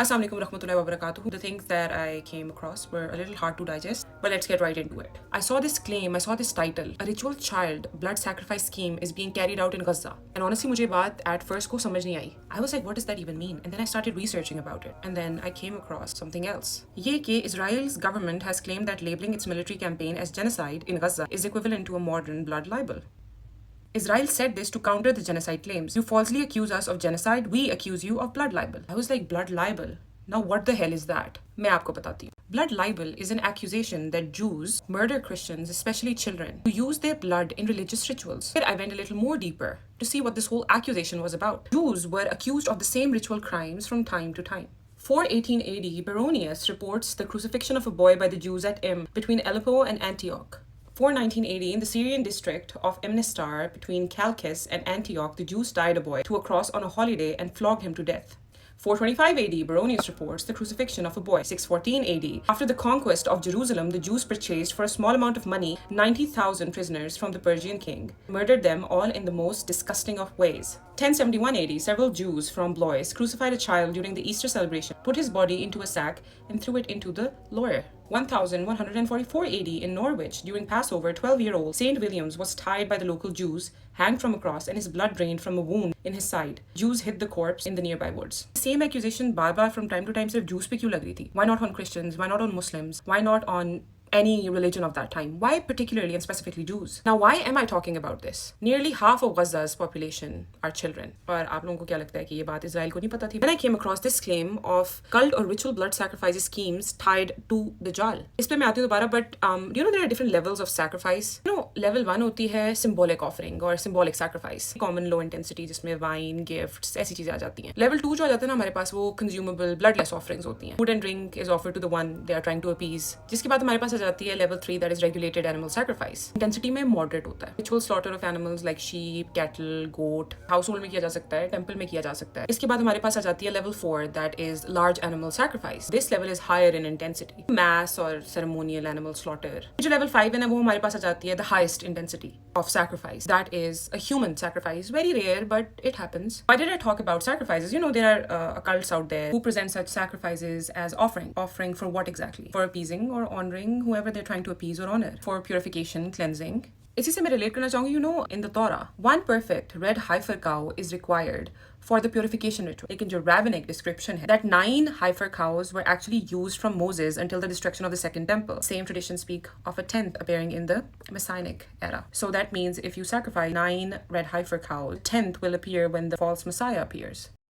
Assalamu alaikum warahmatullahi wabarakatuh. The things that I came across were a little hard to digest, but let's get right into it. I saw this claim, I saw this title, a ritual child blood sacrifice scheme is being carried out in Gaza. And honestly, मुझे बात at first को समझ नहीं आई. I was like, what does that even mean? And then I started researching about it. And then I came across something else. ये कि Israel's government has claimed that labeling its military campaign as genocide in Gaza is equivalent to a modern blood libel. Israel said this to counter the genocide claims. You falsely accuse us of genocide, we accuse you of blood libel. I was like, blood libel? Now what the hell is that? मैं आपको बताती हूँ. Blood libel is an accusation that Jews murder Christians, especially children, who use their blood in religious rituals. Here I went a little more deeper to see what this whole accusation was about. Jews were accused of the same ritual crimes from time to time. 418 AD, Baronius reports the crucifixion of a boy by the Jews at between Aleppo and Antioch. 419 AD, in the Syrian district of Emnestar between Chalcis and Antioch, the Jews tied a boy to a cross on a holiday and flogged him to death. 425 AD, Baronius reports the crucifixion of a boy. 614 AD, after the conquest of Jerusalem, the Jews purchased for a small amount of money 90,000 prisoners from the Persian king, murdered them all in the most disgusting of ways. 1071 AD, several Jews from Blois crucified a child during the Easter celebration, put his body into a sack, and threw it into the Loire. 1144 AD, in Norwich, during Passover, 12-year-old Saint Williams was tied by the local Jews, hanged from a cross, and his blood drained from a wound in his side. Jews hid the corpse in the nearby woods. Same accusation बार-बार from time to time सिर्फ Jews पे क्यों लग रही थी? Why not on Christians? Why not on Muslims? Why not on any religion of that time? Why particularly and specifically Jews? Now, why am I talking about this? Nearly half of Gaza's population are children. और आप लोगों को क्या लगता है कि ये बात इजराइल को नहीं पता थी? Then I came across this claim of cult or ritual blood sacrifices schemes tied to the Jal. इस पे मैं आती हूँ दोबारा, but you know there are different levels of sacrifice. You know, level 1 होती है symbolic offering or symbolic sacrifice. Common low intensity जिसमें wine, gifts, ऐसी चीजें आ जाती हैं. Level 2 जो आ जाता है ना हमारे पास वो consumable bloodless offerings होती हैं. Food and drink is offered to the one they are trying to appease. जिसके बाद हमारे पास जाती है level 3 that is regulated animal sacrifice. Intensity में moderate होता है. Ritual slaughter of animals like sheep, cattle, goat, household में किया जा सकता है, temple में किया जा सकता है. इसके बाद हमारे पास आ जाती है level 4 that is large animal sacrifice. This level is higher in intensity. Mass or ceremonial animal slaughter. जो level 5 है ना वो हमारे पास आ जाती है the highest intensity of sacrifice. That is a human sacrifice. Very rare, but it happens. Why did I talk about sacrifices? You know, there are occults out there who present such sacrifices as offering. Offering for what exactly? For appeasing or honoring whoever they're trying to appease or honor. For purification, cleansing. इसी से मैं relate करना चाहूँगी, you know, in the Torah, one perfect red heifer cow is required for the purification ritual. लेकिन जो rabbinic description है, that 9 heifer cows were actually used from Moses until the destruction of the second temple. Same traditions speak of a 10th appearing in the Messianic era. So that means if you sacrifice 9 red heifer cows, 10th will appear when the false Messiah appears.